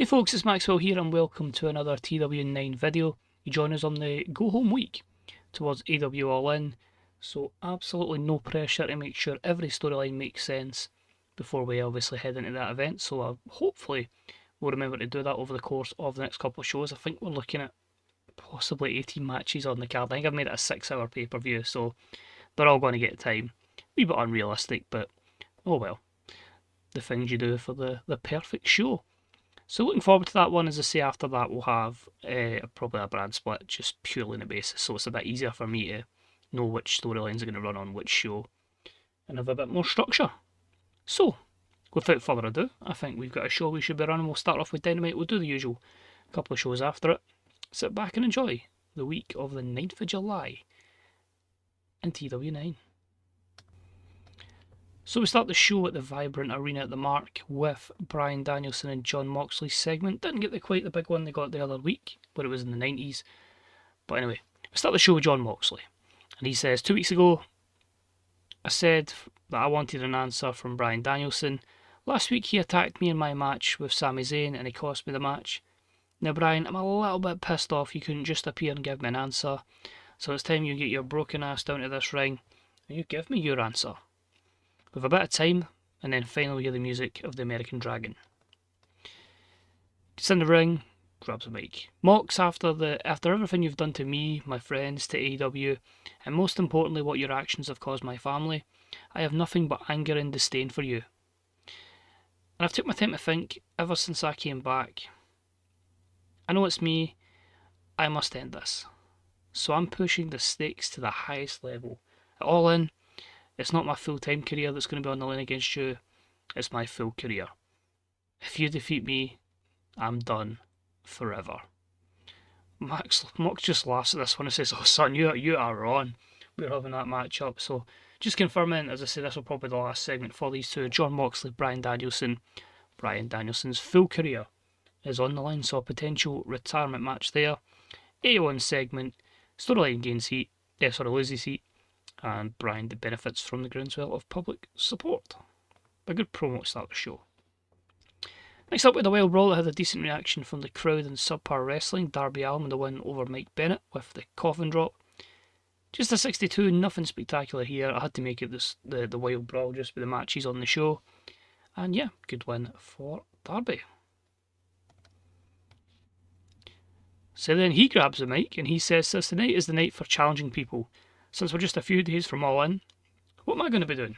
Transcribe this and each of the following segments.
Hey folks, it's Maxwell here and welcome to another TW9 video. You join us on the go home week towards AEW All In, so absolutely no pressure to make sure every storyline makes sense before we obviously head into that event, so hopefully we'll remember to do that over the course of the next couple of shows. I think we're looking at possibly 18 matches on the card. I think I've made it a 6-hour pay-per-view, so they're all going to get time. A wee bit unrealistic, but oh well. The things you do for the perfect show. So looking forward to that one. As I say, after that we'll have probably a brand split, just purely on the basis, so it's a bit easier for me to know which storylines are going to run on which show and have a bit more structure. So, without further ado, I think we've got a show we should be running. We'll start off with Dynamite. We'll do the usual couple of shows after it. Sit back and enjoy the week of the 9th of July in TW9. So we start the show at the Vibrant Arena at the Mark with Bryan Danielson and Jon Moxley's segment. Didn't get quite the big one they got the other week, but it was in the 90s. But anyway, we start the show with Jon Moxley. And he says, 2 weeks ago, I said that I wanted an answer from Bryan Danielson. Last week he attacked me in my match with Sami Zayn and he cost me the match. Now Bryan, I'm a little bit pissed off you couldn't just appear and give me an answer. So it's time you get your broken ass down to this ring and you give me your answer. With a bit of time, and then finally hear the music of the American Dragon. Gets in the ring, grabs a mic. Mox, after everything you've done to me, my friends, to AEW, and most importantly what your actions have caused my family, I have nothing but anger and disdain for you. And I've took my time to think, ever since I came back, I know it's me, I must end this. So I'm pushing the stakes to the highest level. All in, it's not my full-time career that's going to be on the line against you. It's my full career. If you defeat me, I'm done forever. Mox just laughs at this one and says, oh son, you are on. We're having that match up. So just confirming, as I say, this will probably be the last segment for these two. Jon Moxley, Bryan Danielson. Bryan Danielson's full career is on the line, so a potential retirement match there. A1 segment. Storyline gains heat. Loses heat. And Bryan benefits from the groundswell of public support. A good promo to start the show. Next up with the Wild Brawl that had a decent reaction from the crowd in Subpar Wrestling. Darby Allin with the win over Mike Bennett with the coffin drop. Just a 62, nothing spectacular here. I had to make it the Wild Brawl just with the matches on the show. And yeah, good win for Darby. So then he grabs the mic and he says, "This tonight is the night for challenging people. Since we're just a few days from All In, what am I going to be doing?"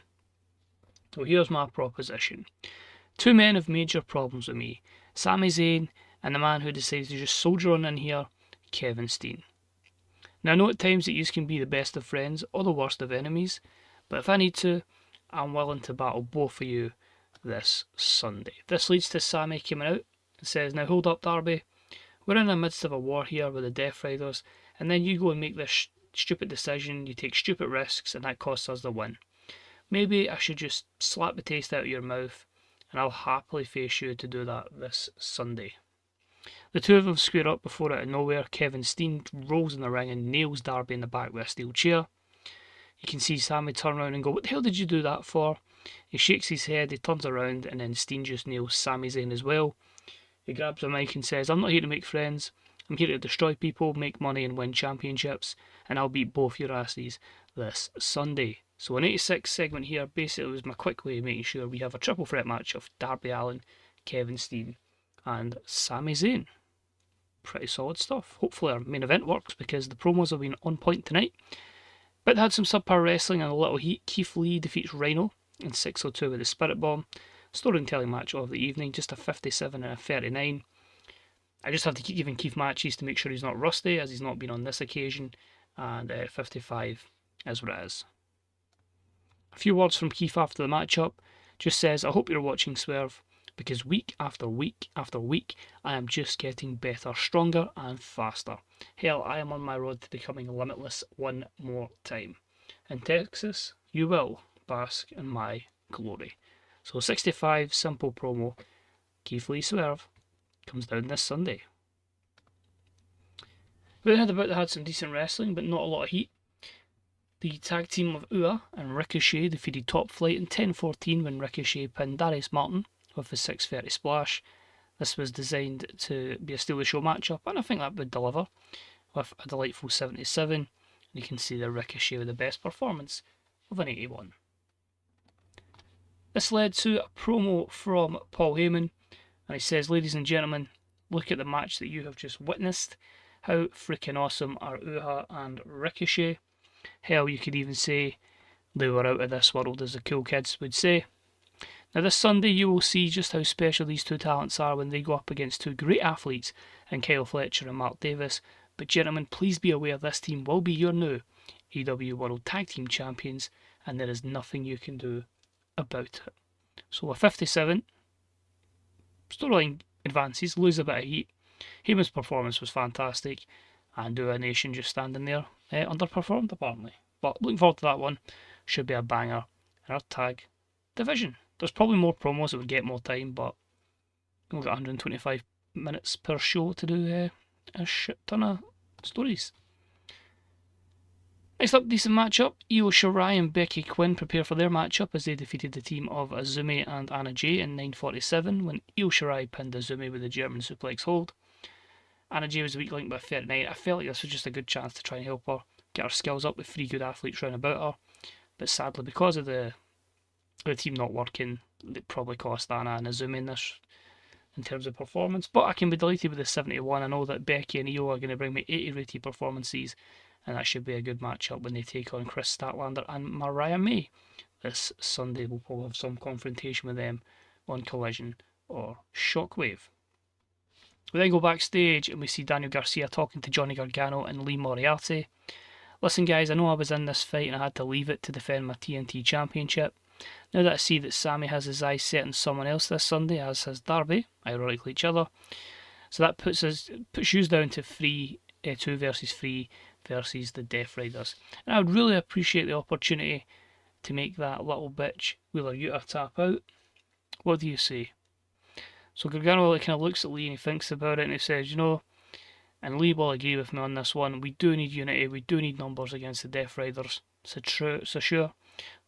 Well, here's my proposition. 2 men have major problems with me. Sami Zayn and the man who decides to just soldier on in here, Kevin Steen. Now I know at times that you can be the best of friends or the worst of enemies, but if I need to, I'm willing to battle both of you this Sunday. This leads to Sami coming out and says, "Now hold up Darby, we're in the midst of a war here with the Death Riders, and then you go and make this stupid decision, you take stupid risks, and that costs us the win. Maybe I should just slap the taste out of your mouth, and I'll happily face you to do that this Sunday." The two of them square up before out of nowhere. Kevin Steen rolls in the ring and nails Darby in the back with a steel chair. You can see Sami turn around and go, "What the hell did you do that for?" He shakes his head, he turns around, and then Steen just nails Sami Zayn as well. He grabs a mic and says, "I'm not here to make friends. I'm here to destroy people, make money and win championships, and I'll beat both your asses this Sunday." So an 86 segment here basically was my quick way of making sure we have a triple threat match of Darby Allin, Kevin Steen and Sami Zayn. Pretty solid stuff. Hopefully our main event works because the promos have been on point tonight. But they had some subpar wrestling and a little heat. Keith Lee defeats Rhino in 602 with the Spirit Bomb. Storytelling match of the evening, just a 57 and a 39. I just have to keep giving Keith matches to make sure he's not rusty, as he's not been on this occasion. And 55 is what it is. A few words from Keith after the matchup. Just says, "I hope you're watching Swerve, because week after week after week, I am just getting better, stronger and faster. Hell, I am on my road to becoming limitless one more time. In Texas, you will bask in my glory." So 65, simple promo. Keith Lee Swerve comes down this Sunday. We had some decent wrestling, but not a lot of heat. The tag team of Ua and Ricochet defeated Top Flight in 10-14 when Ricochet pinned Darius Martin with a 630 splash. This was designed to be a steal the show matchup, and I think that would deliver with a delightful 77. And you can see the Ricochet with the best performance of an 81. This led to a promo from Paul Heyman, and he says, "Ladies and gentlemen, look at the match that you have just witnessed. How freaking awesome are Uha and Ricochet? Hell, you could even say they were out of this world, as the cool kids would say. Now this Sunday you will see just how special these two talents are when they go up against two great athletes in Kyle Fletcher and Mark Davis. But gentlemen, please be aware this team will be your new AEW World Tag Team Champions, and there is nothing you can do about it." So a 57, storyline advances, lose a bit of heat. Heyman's performance was fantastic, and Uha Nation just standing there underperformed apparently. But looking forward to that one. Should be a banger in our tag division. There's probably more promos that would get more time, but we've got 125 minutes per show to do a shit ton of stories. Next up, decent matchup. Io Shirai and Becky Quinn prepare for their matchup as they defeated the team of Azumi and Anna Jay in 9:47 when Io Shirai pinned Azumi with a German suplex hold. Anna Jay was the weak link by 39. I felt like this was just a good chance to try and help her get her skills up with three good athletes round about her. But sadly, because of the team not working, it probably cost Anna and Azumi in this in terms of performance. But I can be delighted with the 71. I know that Becky and Io are going to bring me 80 rated performances, and that should be a good matchup when they take on Chris Statlander and Mariah May. This Sunday we'll probably have some confrontation with them on Collision or Shockwave. We then go backstage and we see Daniel Garcia talking to Johnny Gargano and Lee Moriarty. "Listen guys, I know I was in this fight and I had to leave it to defend my TNT Championship. Now that I see that Sammy has his eyes set on someone else this Sunday, as has Darby, ironically each other, so that puts you down to 2 versus 3 versus the Death Riders. And I would really appreciate the opportunity to make that little bitch Wheeler Yuta tap out. What do you say?" So Gargano kind of looks at Lee and he thinks about it and he says, and Lee will agree with me on this one, we do need unity, we do need numbers against the Death Riders. So sure,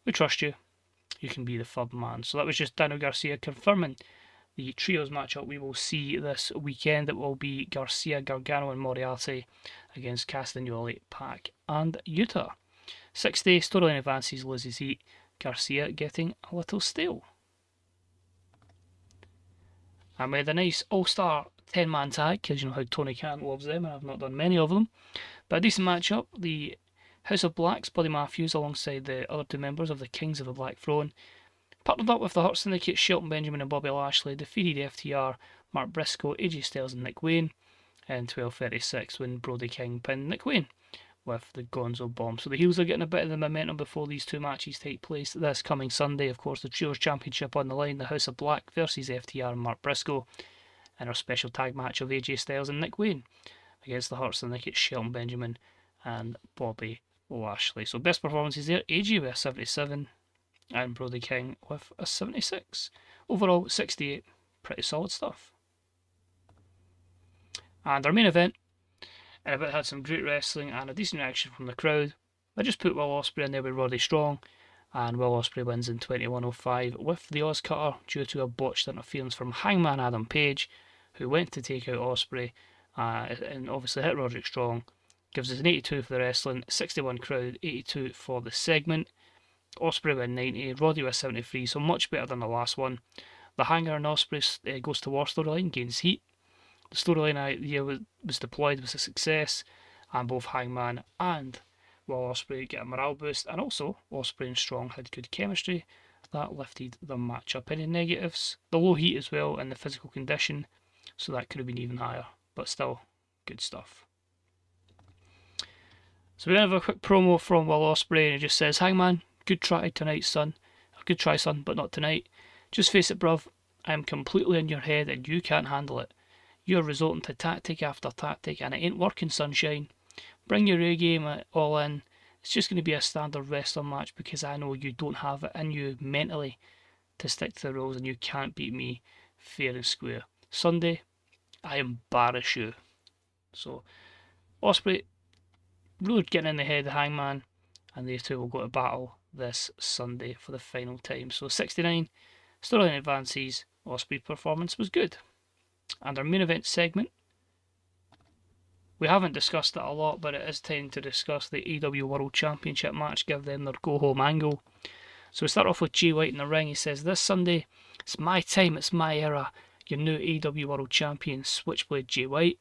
we trust you. You can be the third man. So that was just Daniel Garcia confirming the trios matchup we will see this weekend. It will be Garcia, Gargano and Moriarty against Castagnoli, Pac and Yuta. 60 storyline advances, Lizzie's Heat, Garcia getting a little stale. And we had a nice all-star 10-man tag, because you know how Tony Khan loves them, and I've not done many of them. But a decent matchup. The House of Blacks, Buddy Matthews, alongside the other two members of the Kings of the Black Throne, partnered up with the Hurt Syndicate, Shelton Benjamin and Bobby Lashley, defeated FTR, Mark Briscoe, AJ Styles and Nick Wayne in 12:36 when Brody King pinned Nick Wayne with the Gonzo Bomb. So the heels are getting a bit of the momentum before these two matches take place this coming Sunday. Of course, the Trios Championship on the line, the House of Black versus FTR and Mark Briscoe, and our special tag match of AJ Styles and Nick Wayne against the Hurt Syndicate, Shelton Benjamin and Bobby Lashley. So best performances there, AJ with a 77 and Brody King with a 76. Overall 68, pretty solid stuff. And our main event, and it had some great wrestling and a decent reaction from the crowd. I just put Will Ospreay in there with Roddy Strong, and Will Ospreay wins in 21:05 with the Oz Cutter due to a botched interference from Hangman Adam Page, who went to take out Ospreay and obviously hit Roderick Strong. Gives us an 82 for the wrestling, 61 crowd, 82 for the segment. Ospreay with 90, Roddy with 73, so much better than the last one. The Hanger and Ospreay goes to war storyline gains heat. The storyline idea was deployed was a success, and both Hangman and Will Ospreay get a morale boost, and also Ospreay and Strong had good chemistry. That lifted the match up. Any negatives? The low heat as well and the physical condition, so that could have been even higher, but still good stuff. So we then have a quick promo from Will Ospreay, and it just says, "Hangman, good try tonight, son. Good try, son, but not tonight. Just face it, bruv. I am completely in your head and you can't handle it. You're resorting to tactic after tactic and it ain't working, sunshine. Bring your A game all in. It's just going to be a standard wrestling match because I know you don't have it in you mentally to stick to the rules and you can't beat me fair and square. Sunday, I embarrass you." So, Ospreay really getting in the head of Hangman, and these two will go to battle this Sunday for the final time. So 69, storyline advances, Ospreay's performance was good. And our main event segment, we haven't discussed it a lot, but it is time to discuss the AEW World Championship match, give them their go-home angle. So we start off with Jay White in the ring. He says, "This Sunday, it's my time, it's my era. Your new AEW World Champion, Switchblade Jay White.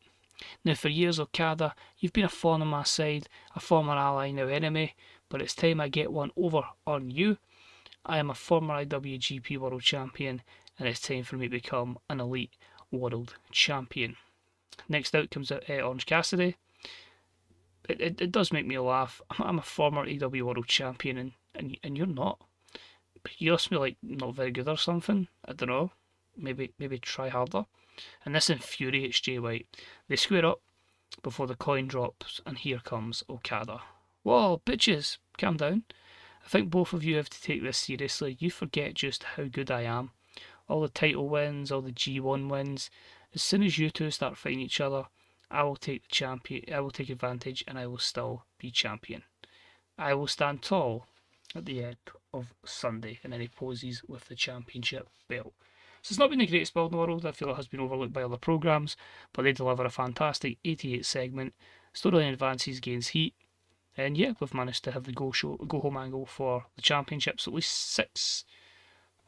Now for years, Okada, you've been a thorn on my side, a former ally, now enemy, but it's time I get one over on you. I am a former IWGP World Champion, and it's time for me to become an Elite World Champion." Next out comes Orange Cassidy. It does make me laugh. I'm a former AEW World Champion, and you're not. You must be like not very good or something. I don't know. Maybe try harder. And this infuriates Jay White. They square up before the coin drops, and here comes Okada. "Whoa, bitches, calm down. I think both of you have to take this seriously. You forget just how good I am. All the title wins, all the G1 wins. As soon as you two start fighting each other, I will take the champion. I will take advantage, and I will still be champion. I will stand tall at the end of Sunday." And then he poses with the championship belt. So it's not been the greatest build in the world. I feel it has been overlooked by other programs, but they deliver a fantastic 88 segment. Storyline advances, gains heat, and yeah, we've managed to have the go home angle for the championship. So at least 6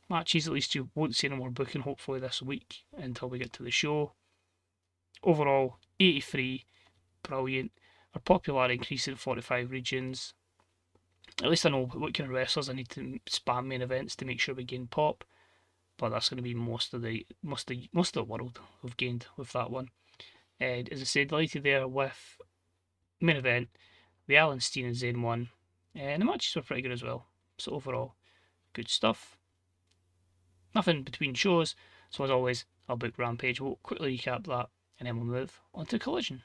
matches. At least you won't see any more booking hopefully this week until we get to the show. Overall, 83, brilliant. Our popularity increasing in 45 regions. At least I know what kind of wrestlers I need to spam main events to make sure we gain pop. But that's going to be most of the world we've gained with that one. And as I said, delighted there with main event, the Alan Steen and Zayn one, and the matches were pretty good as well. So overall, good stuff. Nothing between shows, so as always, I'll book Rampage. We'll quickly recap that, and then we'll move on to Collision.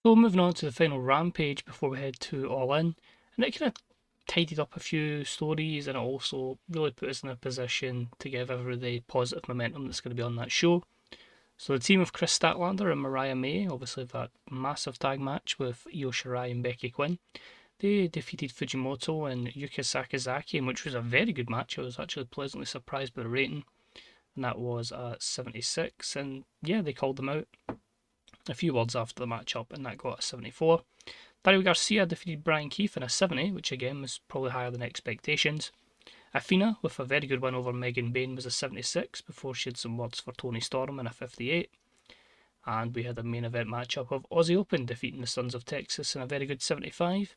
So moving on to the final Rampage before we head to All In, and it kind of tidied up a few stories, and it also really put us in a position to give everybody positive momentum that's going to be on that show. So the team of Chris Statlander and Mariah May, obviously that massive tag match with Io Shirai and Becky Quinn, they defeated Fujimoto and Yuka Sakazaki, which was a very good match. I was actually pleasantly surprised by the rating, and that was 76, and yeah, they called them out a few words after the match up, and that got a 74. Dario Garcia defeated Brian Keefe in a 70, which again was probably higher than expectations. Athena, with a very good win over Megan Bain, was a 76 before she had some words for Toni Storm in a 58. And we had a main event matchup of Aussie Open defeating the Sons of Texas in a very good 75.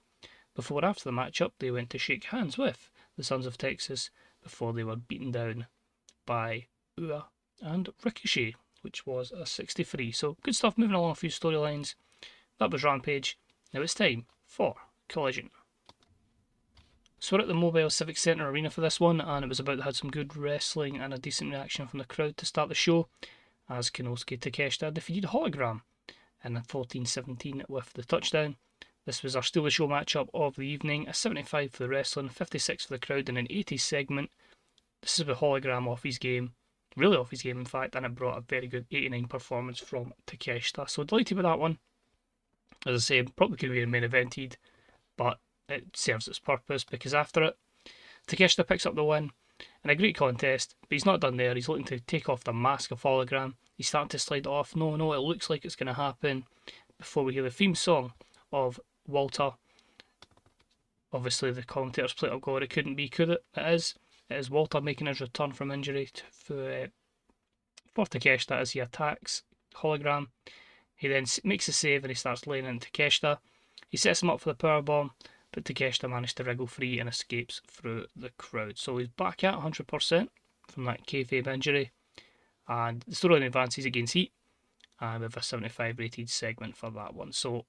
Before after the matchup, they went to shake hands with the Sons of Texas before they were beaten down by Ua and Ricochet, which was a 63. So good stuff, moving along a few storylines. That was Rampage. Now it's time for Collision. So we're at the Mobile Civic Centre Arena for this one, and it was about to have some good wrestling and a decent reaction from the crowd to start the show, as Kinosuke Takeshita defeated Hologram in a 14-17 with the touchdown. This was our Steal the Show matchup of the evening, a 75 for the wrestling, 56 for the crowd in an 80 segment. This is with Hologram off his game, really off his game in fact, and it brought a very good 89 performance from Takeshita. So delighted with that one. As I say, probably could have been main evented, but it serves its purpose because after it, Takeshita picks up the win in a great contest, but he's not done there. He's looking to take off the mask of Hologram. He's starting to slide it off. No, it looks like it's going to happen before we hear the theme song of Walter. Obviously, the commentators play up, God, it couldn't be, could it? It is. It is Walter making his return from injury for Takeshita as he attacks Hologram. He then makes a save and he starts laying into Takeshita. He sets him up for the powerbomb, but Takeshita managed to wriggle free and escapes through the crowd. So he's back at 100% from that kayfabe injury. And the storyline advances against Heat. And we have a 75 rated segment for that one. So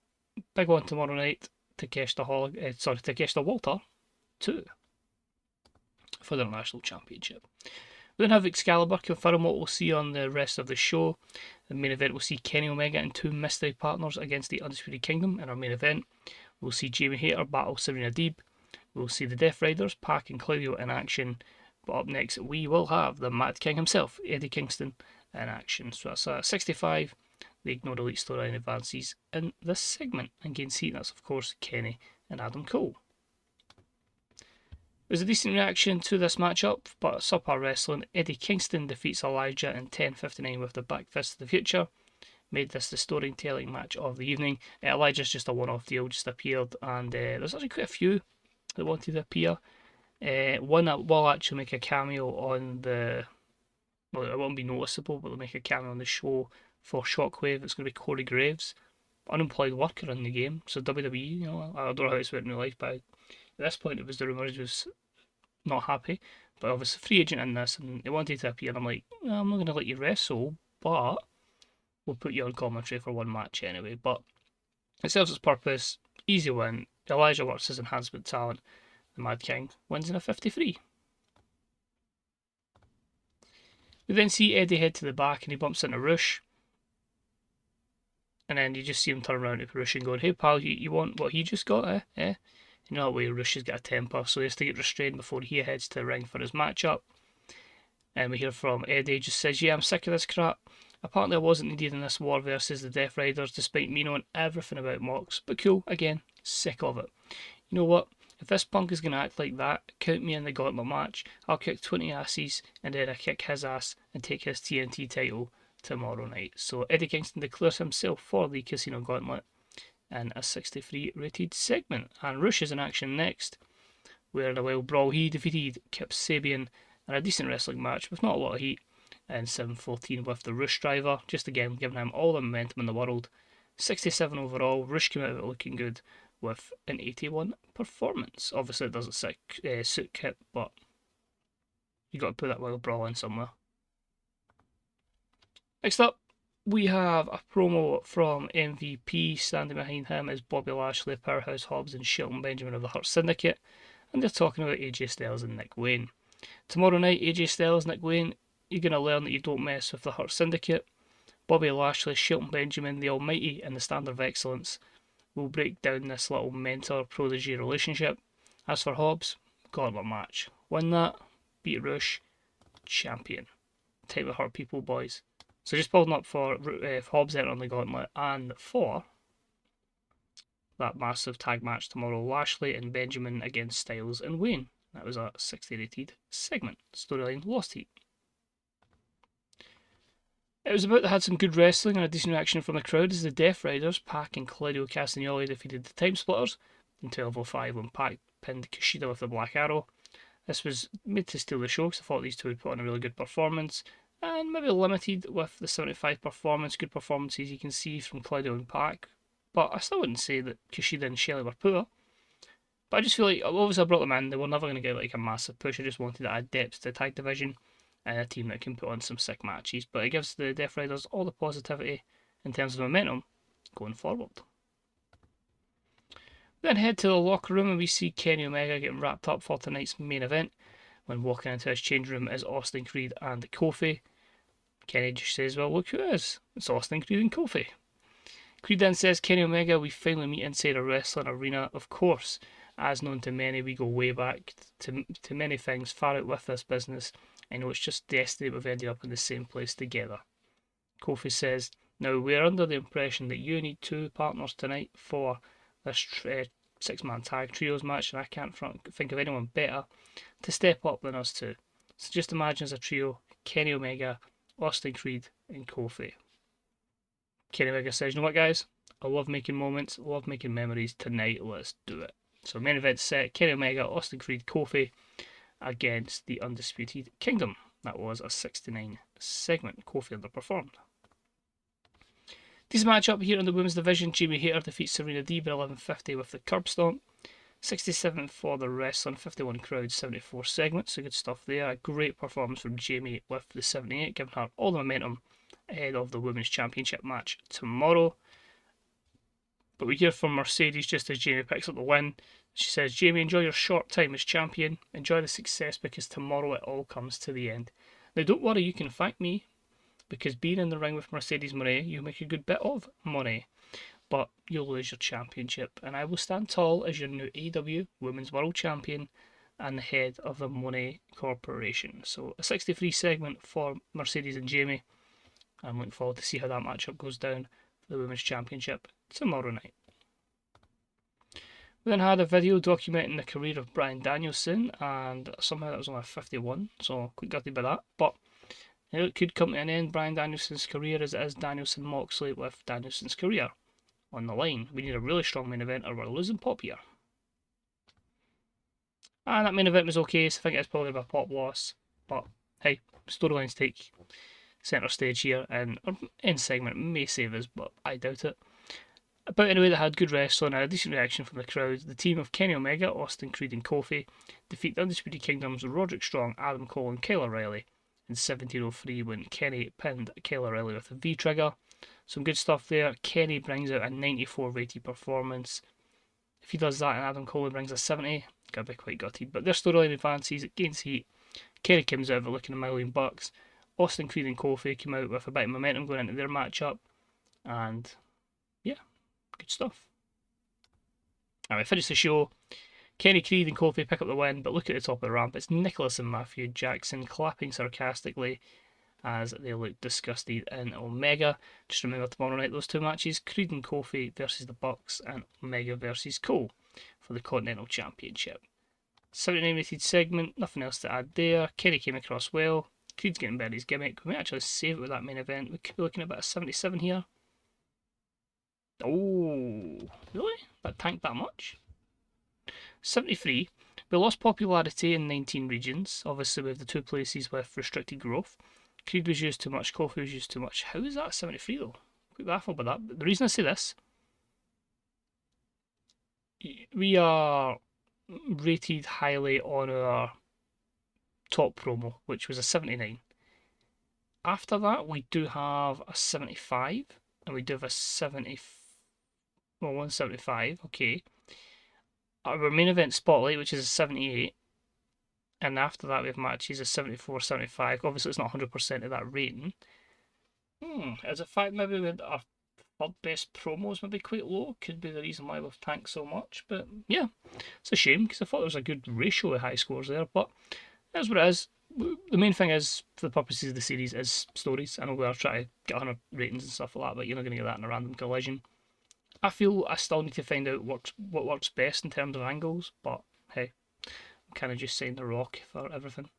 big one tomorrow night. Takeshita Walter 2 for the International Championship. We then have Excalibur confirm what we'll see on the rest of the show. The main event, we'll see Kenny Omega and 2 mystery partners against the Undisputed Kingdom in our main event. We'll see Jamie Hayter battle Serena Deeb. We'll see the Death Riders, Pac and Claudio in action. But up next, we will have the Mad King himself, Eddie Kingston, in action. So that's a 65. The Ignore Elite storyline advances in this segment. And gains heat, that's of course Kenny and Adam Cole. There's a decent reaction to this matchup, but subpar wrestling. Eddie Kingston defeats Elijah in 10:59 with the back fist of the future. Made this the storytelling match of the evening. Elijah's just a one-off deal, just appeared, and there's actually quite a few that wanted to appear. One that will actually make a cameo on the... Well, it won't be noticeable, but they'll make a cameo on the show for Shockwave. It's going to be Corey Graves, unemployed worker in the game. So WWE, you know, I don't know how it's went in real life, but at this point it was the rumours, was not happy. But obviously free agent in this, and they wanted to appear. And I'm like, no, I'm not going to let you wrestle, but we'll put you on commentary for one match anyway. But it serves its purpose. Easy win. Elijah works his enhancement talent. The Mad King wins in a 53. We then see Eddie head to the back and he bumps into Rush. And then you just see him turn around to Rush and going, hey pal, you want what he just got, eh? Eh? You know that way Rush has got a temper, so he has to get restrained before he heads to the ring for his matchup. And we hear from Eddie, just says, yeah, I'm sick of this crap. Apparently I wasn't needed in this war versus the Death Riders, despite me knowing everything about Mox. But cool, again, sick of it. You know what? If this punk is going to act like that, count me in the gauntlet match. I'll kick 20 asses and then I kick his ass and take his TNT title tomorrow night. So Eddie Kingston declares himself for the Casino Gauntlet in a 63 rated segment. And Rush is in action next, where in a wild brawl he defeated Kip Sabian in a decent wrestling match with not a lot of heat in 7:14 with the Rush driver. Just again giving him all the momentum in the world. 67 overall. Rush came out of it looking good with an 81 performance. Obviously it doesn't suit Kip, but you got to put that wild brawl in somewhere. Next up, we have a promo from MVP. Standing behind him is Bobby Lashley, Powerhouse Hobbs, and Shelton Benjamin of the Hurt Syndicate, and they're talking about AJ Styles and Nick Wayne. Tomorrow night, AJ Styles, Nick Wayne, you're going to learn that you don't mess with the Hurt Syndicate. Bobby Lashley, Shelton Benjamin, the Almighty, and the Standard of Excellence will break down this little mentor-protege relationship. As for Hobbs, gauntlet match. Win that, beat Rush, champion. Time to hurt people, boys. So just building up for Hobbs entering the gauntlet and for that massive tag match tomorrow. Lashley and Benjamin against Styles and Wayne. That was a 60 rated segment. Storyline lost heat. It was about that had some good wrestling and a decent reaction from the crowd as the Death Riders, Pac and Claudio Castagnoli, defeated the Time Splitters in 12:05 when Pac pinned Kushida with the Black Arrow. This was made to steal the show because I thought these two would put on a really good performance, and maybe limited with the 75 performance. Good performances you can see from Claudio and Pac, but I still wouldn't say that Kushida and Shelley were poor. But I just feel like, obviously I brought them in, they were never going to get like a massive push. I just wanted to add depth to the tag division and a team that can put on some sick matches. But it gives the Death Riders all the positivity in terms of momentum going forward. Then head to the locker room and we see Kenny Omega getting wrapped up for tonight's main event. When walking into his change room is Austin Creed and Kofi. Kenny just says, well, look who it is. It's Austin Creed and Kofi. Creed then says, Kenny Omega, we finally meet inside a wrestling arena. Of course, as known to many, we go way back to many things far out with this business. I know it's just destiny we've ended up in the same place together. Kofi says, now we're under the impression that you need two partners tonight for this six-man tag trios match, and I can't think of anyone better to step up than us two. So just imagine as a trio, Kenny Omega, Austin Creed, and Kofi. Kenny Omega says, you know what guys, I love making moments, I love making memories, tonight let's do it. So main event set, Kenny Omega, Austin Creed, Kofi against the Undisputed Kingdom. That was a 69 segment. Kofi underperformed. Decent matchup here in the women's division. Jamie Hayter defeats Serena Deeb at 11:50 with the curb stomp. 67 for the wrestling, 51 crowd, 74 segments. So good stuff there. A great performance from Jamie with the 78, giving her all the momentum ahead of the women's championship match tomorrow. But we hear from Mercedes just as Jamie picks up the win. She says, Jamie, enjoy your short time as champion. Enjoy the success because tomorrow it all comes to the end. Now don't worry, you can thank me because being in the ring with Mercedes Moné, you make a good bit of money. But you'll lose your championship. And I will stand tall as your new AEW Women's World Champion and the head of the Moné Corporation. So a 63 segment for Mercedes and Jamie. I'm looking forward to see how that matchup goes down for the Women's Championship tomorrow night. We then had a video documenting the career of Bryan Danielson, and somehow that was only 51, so quite gutted by that. But it could come to an end, Bryan Danielson's career, as it is Danielson Moxley with Danielson's career on the line. We need a really strong main event, or we're losing pop here. And that main event was okay, so I think it's probably a pop loss. But hey, storylines take centre stage here, and our end segment may save us, but I doubt it. But anyway, they had good wrestling and a decent reaction from the crowd. The team of Kenny Omega, Austin Creed, and Kofi defeat the Undisputed Kingdom's Roderick Strong, Adam Cole, and Kyle O'Reilly in 17:03 when Kenny pinned Kyle O'Reilly with a V-trigger. Some good stuff there. Kenny brings out a 94 rated performance. If he does that and Adam Cole brings a 70, gotta be quite gutted. But their storyline advances, it gains heat. Kenny comes out of it looking $1,000,000. Austin Creed and Kofi came out with a bit of momentum going into their matchup. And yeah, good stuff. Alright, finish the show. Kenny Creed and Kofi pick up the win, but look at the top of the ramp. It's Nicholas and Matthew Jackson clapping sarcastically as they look disgusted in Omega. Just remember tomorrow night those two matches, Creed and Kofi versus the Bucks and Omega versus Cole for the Continental Championship. 79 rated segment, nothing else to add there. Kenny came across well. Creed's getting better his gimmick. We may actually save it with that main event. We could be looking at about a 77 here. Oh, really? That tanked that much? 73. We lost popularity in 19 regions, obviously with the two places with restricted growth. Creed was used too much, Kofi was used too much. How is that 73 though? Quite baffled by that. But the reason I say this, we are rated highly on our top promo, which was a 79. After that, we do have a 75, and we do have a 70, well, 175, okay. Our main event Spotlight, which is a 78, and after that we have matches of 74, 75. Obviously, it's not 100% of that rating. As a fact, maybe we had our third best promos maybe quite low. Could be the reason why we've tanked so much. But yeah, it's a shame because I thought there was a good ratio of high scores there. But that's what it is. The main thing is, for the purposes of the series, is stories. I know we are trying to get 100 ratings and stuff like that, but you're not going to get that in a random collision. I feel I still need to find out what works best in terms of angles, but hey, I'm kind of just saying the rock for everything.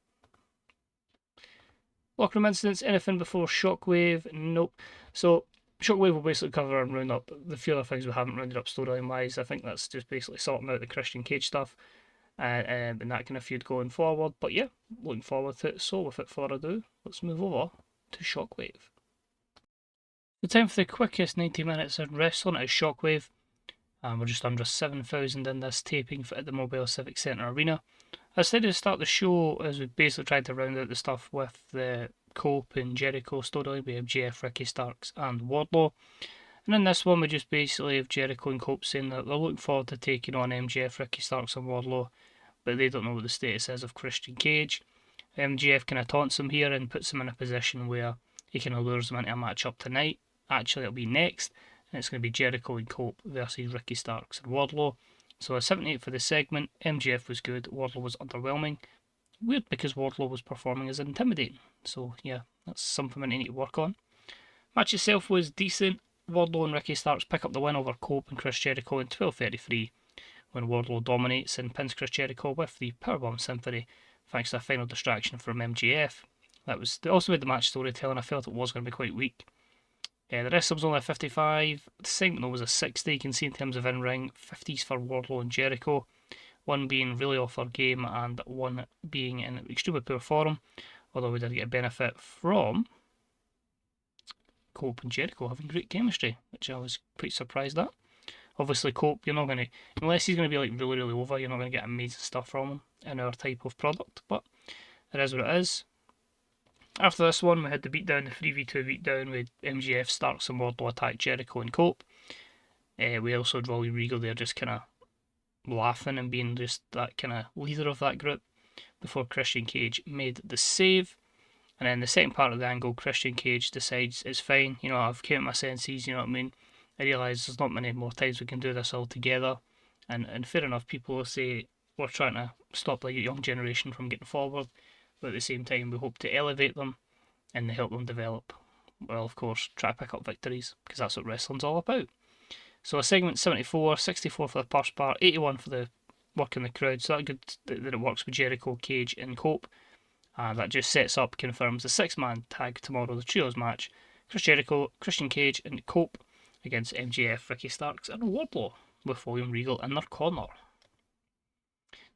Locker room incidents, anything before Shockwave? Nope. So Shockwave will basically cover and round up the few other things we haven't rounded up storyline wise. I think that's just basically sorting out the Christian Cage stuff and that kind of feud going forward. But yeah, looking forward to it. So without further ado, let's move over to Shockwave. The time for the quickest 90 minutes of wrestling is Shockwave. We're just under 7,000 in this taping at the Mobile Civic Centre Arena. I decided to start the show as we basically tried to round out the stuff with the Cope and Jericho storyline. We have MJF, Ricky Starks, and Wardlow. And in this one, we just basically have Jericho and Cope saying that they're looking forward to taking on MJF, Ricky Starks, and Wardlow, but they don't know what the status is of Christian Cage. MJF kind of taunts him here and puts him in a position where he kind of lures them into a match up tonight. Actually, it'll be next, and it's going to be Jericho and Cope versus Ricky Starks and Wardlow. So a 78 for the segment. MJF was good, Wardlow was underwhelming. Weird because Wardlow was performing as intimidating. So yeah, that's something I need to work on. Match itself was decent. Wardlow and Ricky Starks pick up the win over Cope and Chris Jericho in 12:33 when Wardlow dominates and pins Chris Jericho with the Powerbomb Symphony thanks to a final distraction from MJF. They also made the match storytelling. I felt it was going to be quite weak. The wrestler was only a 55. The segment though was a 60. You can see in terms of in-ring, 50s for Wardlow and Jericho. One being really off their game and one being in extremely poor form. Although we did get a benefit from Cope and Jericho having great chemistry, which I was pretty surprised at. Obviously Cope, you're not going to, unless he's going to be like really, really over, you're not going to get amazing stuff from him in our type of product. But it is what it is. After this one, we had the beatdown, the 3v2 beatdown with MJF, Starks, and Wardlow attack Jericho and Cope. We also had Rolly Regal there just kind of laughing and being just that kind of leader of that group before Christian Cage made the save. And then the second part of the angle, Christian Cage decides it's fine, I've came to my senses, you know what I mean? I realise there's not many more times we can do this all together. And fair enough, people will say we're trying to stop the young generation from getting forward. But at the same time, we hope to elevate them and help them develop. Well, of course, try to pick up victories, because that's what wrestling's all about. So a segment 74, 64 for the purse part, 81 for the work in the crowd. So that's good that it works with Jericho, Cage, and Cope. That just sets up, confirms the 6-man tag tomorrow, the trios match. Chris Jericho, Christian Cage, and Cope against MJF, Ricky Starks, and Wardlow, with William Regal in their corner.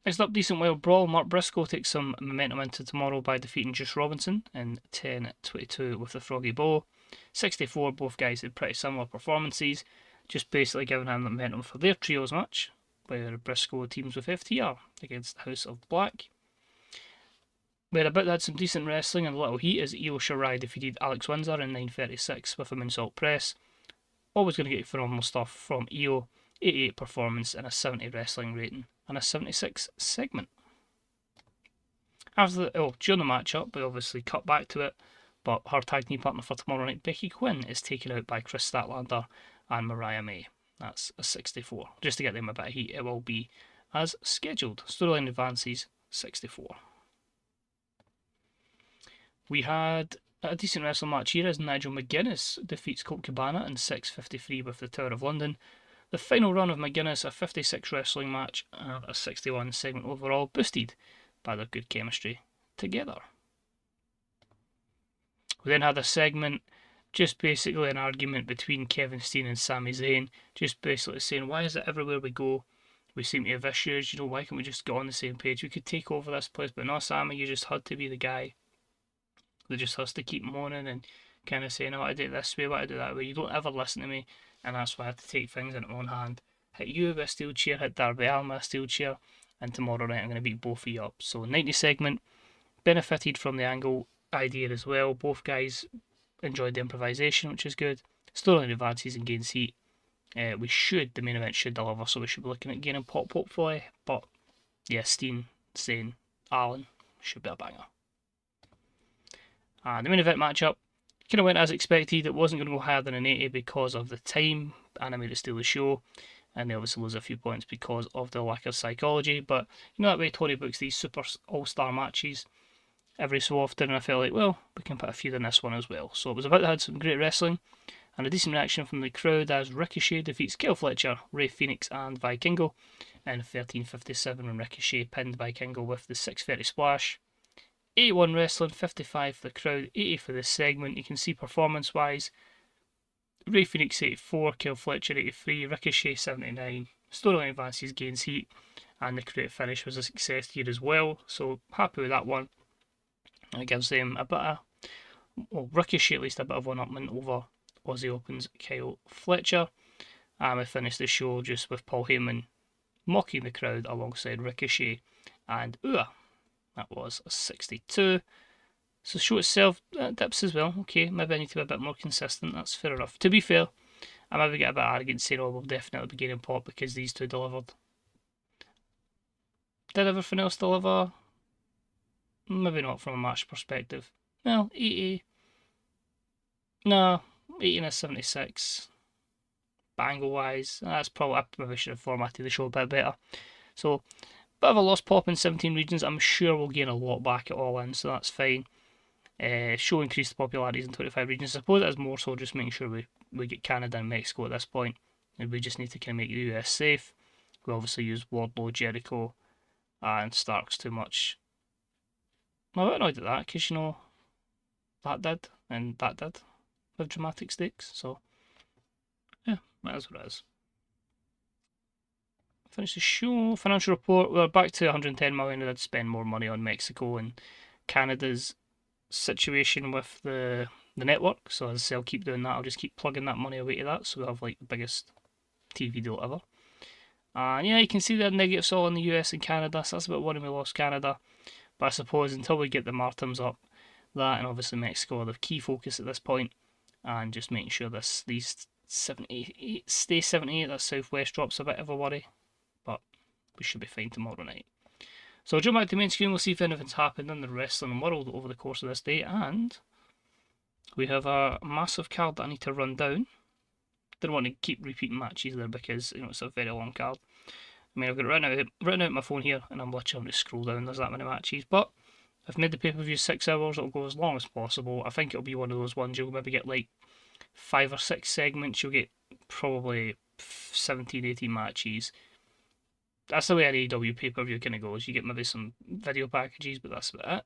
Next up, Decent Wild Brawl. Mark Briscoe takes some momentum into tomorrow by defeating Juice Robinson in 10-22 with the Froggy Bow. 64, both guys had pretty similar performances, just basically giving him the momentum for their trios match, where Briscoe teams with FTR against House of Black. We had had some decent wrestling and a little heat as Io Shirai defeated Alex Windsor in 9:36 with a moonsault press. Always going to get phenomenal stuff from Io. 88 performance and a 70 wrestling rating and a 76 segment. During the matchup, we obviously cut back to it, but her tag team partner for tomorrow night, Becky Quinn, is taken out by Chris Statlander and Mariah May. That's a 64. Just to get them a bit of heat, it will be as scheduled. Storyline advances 64. We had a decent wrestling match here as Nigel McGuinness defeats Colt Cabana in 6:53 with the Tower of London. The final run of McGuinness, a 56 wrestling match and a 61 segment overall, boosted by their good chemistry together. We then had a segment, just basically an argument between Kevin Steen and Sami Zayn, just basically saying, why is it everywhere we go, we seem to have issues, why can't we just get on the same page? We could take over this place, but no, Sami, you just had to be the guy that just has to keep moaning and kind of saying, I want to do it this way, I want to do that way. You don't ever listen to me, and that's why I have to take things into my own hand. Hit you with a steel chair, hit Darby Allin with a steel chair, and tomorrow night I'm going to beat both of you up. So 90 segment, benefited from the angle idea as well. Both guys enjoyed the improvisation, which is good. Storyline advances and gains heat. The main event should deliver, so we should be looking at gaining pop hopefully. But yeah, Steen, Zayn, Allin should be a banger. The main event matchup kind of went as expected. It wasn't going to go higher than an 80 because of the time, and I made it steal the show, and they obviously lose a few points because of the lack of psychology. But that way Tony books these super all-star matches every so often, and I felt like, well, we can put a feud in this one as well. So it was about to have some great wrestling and a decent reaction from the crowd as Ricochet defeats Kyle Fletcher, Rey Fenix, and Vikingo in 13:57 when Ricochet pinned Vikingo with the 6:30 splash. 81 wrestling, 55 for the crowd, 80 for this segment. You can see performance-wise, Rey Fenix 84, Kyle Fletcher 83, Ricochet 79. Storyline advances, gains heat, and the creative finish was a success here as well. So happy with that one. And it gives them a bit of, Ricochet at least a bit of one-upment over Aussie Open's Kyle Fletcher. And we finished the show just with Paul Heyman mocking the crowd alongside Ricochet and Ua. That was a 62. So the show itself dips as well. Okay, maybe I need to be a bit more consistent. That's fair enough. To be fair, I maybe get a bit arrogant saying, we'll definitely be gaining pop because these two delivered. Did everything else deliver? Maybe not from a match perspective. Well, 80. No, 80 and a 76. Bangle wise, that's probably, I maybe should have formatted the show a bit better. So, bit of a lost pop in 17 regions. I'm sure we'll gain a lot back at All In, so that's fine. Show increased popularities in 25 regions. I suppose it is more so just making sure we get Canada and Mexico at this point. And we just need to kind of make the US safe. We obviously use Wardlow, Jericho, and Starks too much. I'm a bit annoyed at that because, that did and that did with dramatic stakes. So, yeah, that is what it is. Finish the show. Financial report. We're back to 110 million. I did spend more money on Mexico and Canada's situation with the network. So as I say, I'll keep doing that. I'll just keep plugging that money away to that. So we'll have like the biggest TV deal ever. And yeah, you can see the negatives all in the US and Canada. So that's about one we lost Canada. But I suppose until we get the Martins up, that and obviously Mexico are the key focus at this point. And just making sure these 78 stay 78. That Southwest drops a bit of a worry. But we should be fine tomorrow night. So I'll jump back to the main screen, we'll see if anything's happened in the wrestling world over the course of this day, and we have a massive card that I need to run down. Didn't want to keep repeating matches there because it's a very long card. I mean, I've got it written out my phone here, and I'm literally going to scroll down, there's that many matches, but I've made the pay-per-view 6 hours, it'll go as long as possible. I think it'll be one of those ones, you'll maybe get like 5 or 6 segments, you'll get probably 17, 18 matches. That's the way an AEW pay-per-view kind of goes. You get maybe some video packages, but that's about it.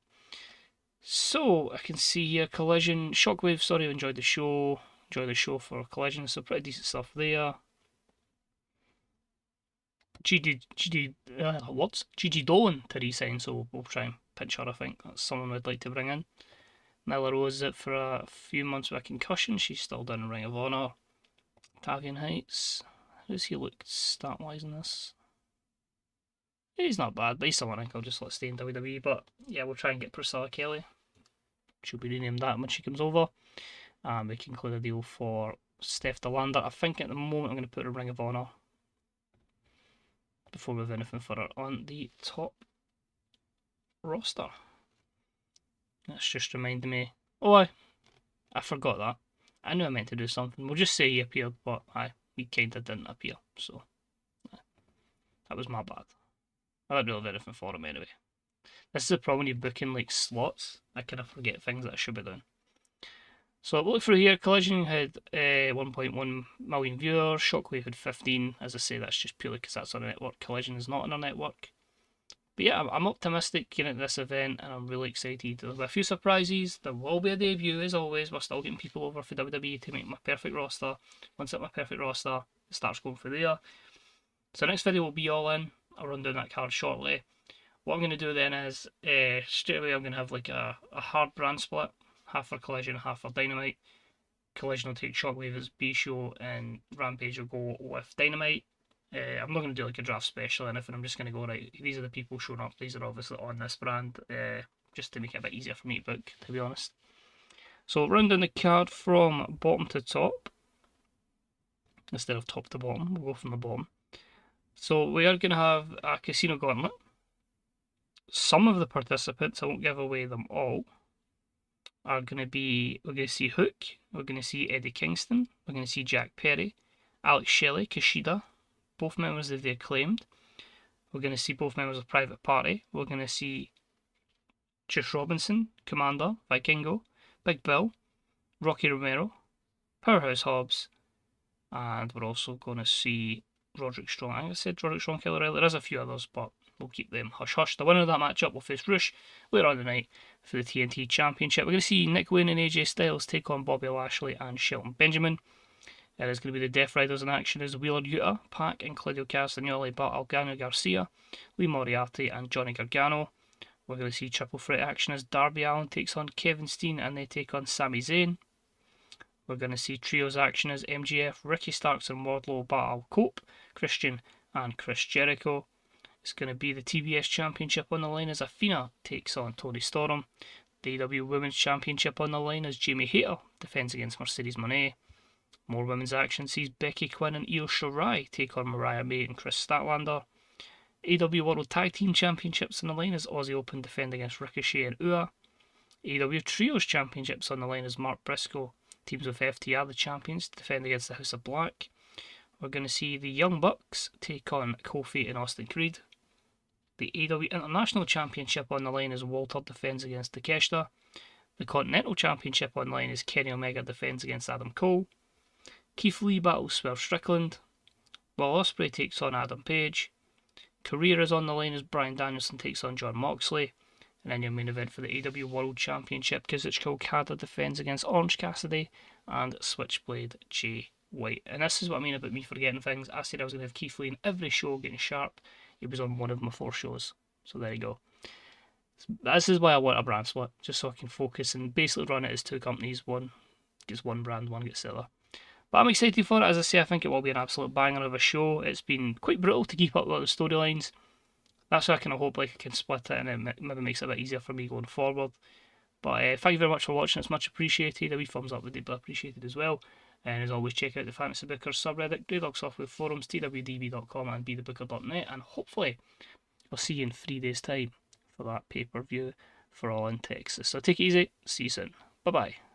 So, I can see here, Collision, Shockwave, sorry, enjoyed the show. Enjoy the show for Collision, so pretty decent stuff there. Gigi Dolan to re-sign, so we'll try and pinch her, I think. That's someone we'd like to bring in. Nyla Rose is it for a few months with a concussion. She's still down in Ring of Honor. Tavian Heights. How does he look stat-wise in this? He's not bad, but he's someone I think I'll just let stay in WWE. But yeah, we'll try and get Priscilla Kelly. She'll be renamed that when she comes over. We can include a deal for Steph DeLander. I think at the moment I'm going to put her in Ring of Honor before we have anything for her on the top roster. That's just reminding me. Oh, I forgot that. I knew I meant to do something. We'll just say he appeared, but he kind of didn't appear. So that was my bad. I don't really have anything for him anyway. This is the problem when you're booking like slots. I kind of forget things that I should be doing. So look through here. Collision had 1.1 million viewers. Shockwave had 15. As I say, that's just purely because that's on a network. Collision is not on a network. But yeah, I'm optimistic getting this event, and I'm really excited. There'll be a few surprises. There will be a debut, as always. We're still getting people over for WWE to make my perfect roster. Once I have my perfect roster, it starts going for there. So next video will be All In. I'll run down that card shortly. What I'm going to do then is, straight away I'm going to have like a hard brand split. Half for Collision, half for Dynamite. Collision will take Shockwave as B-Show, and Rampage will go with Dynamite. I'm not going to do like a draft special or anything. I'm just going to go, right, these are the people showing up. These are obviously on this brand, just to make it a bit easier for me to book, to be honest. So run down the card from bottom to top. Instead of top to bottom, we'll go from the bottom. So we are going to have a Casino Gauntlet. Some of the participants, I won't give away them all, are going to be, we're going to see Hook, we're going to see Eddie Kingston, we're going to see Jack Perry, Alex Shelley, Kushida, both members of the Acclaimed. We're going to see both members of Private Party. We're going to see Juice Robinson, Commander, Vikingo, Big Bill, Rocky Romero, Powerhouse Hobbs, and we're also going to see Roderick Strong. I think I said Roderick Strong, Killer Riley. There's a few others, but we'll keep them hush hush. The winner of that matchup will face Rush later on tonight for the TNT Championship. We're going to see Nick Wayne and AJ Styles take on Bobby Lashley and Shelton Benjamin. There's going to be the Death Riders in action as Wheeler Yuta, Pac and Claudio Castagnoli, but Algano Garcia, Lee Moriarty and Johnny Gargano. We're going to see triple threat action as Darby Allin takes on Kevin Steen and they take on Sami Zayn. We're going to see trios action as MJF, Ricky Starks and Wardlow battle Cope, Christian and Chris Jericho. It's going to be the TBS Championship on the line as Athena takes on Toni Storm. The AEW Women's Championship on the line as Jamie Hayter defends against Mercedes Moné. More women's action sees Becky Quinn and Io Shirai take on Mariah May and Chris Statlander. AEW World Tag Team Championships on the line as Aussie Open defend against Ricochet and Ua. AEW Trios Championships on the line as Mark Briscoe teams with FTR, the champions, to defend against the House of Black. We're going to see the Young Bucks take on Kofi and Austin Creed. The AEW International Championship on the line as Walter defends against Takeshita. The Continental Championship on the line as Kenny Omega defends against Adam Cole. Keith Lee battles Swerve Strickland. Will Ospreay takes on Adam Page. Career is on the line as Bryan Danielson takes on Jon Moxley. And then your main event for the AEW World Championship, Kazuchika Okada defends against Orange Cassidy and Switchblade Jay White. And this is what I mean about me forgetting things. I said I was going to have Keith Lee in every show getting sharp. He was on one of my 4 shows. So there you go. This is why I want a brand split, just so I can focus and basically run it as 2 companies. One gets one brand, one gets the other. But I'm excited for it. As I say, I think it will be an absolute banger of a show. It's been quite brutal to keep up with the storylines. That's why I kind of hope like I can split it and it maybe makes it a bit easier for me going forward. But thank you very much for watching. It's much appreciated. A wee thumbs up would be appreciated as well. And as always, check out the Fantasy Bookers subreddit, Grey Dog Software Forums, twdb.com and bethebooker.net. And hopefully, I'll see you in 3 days' time for that pay-per-view for All in Texas. So take it easy. See you soon. Bye-bye.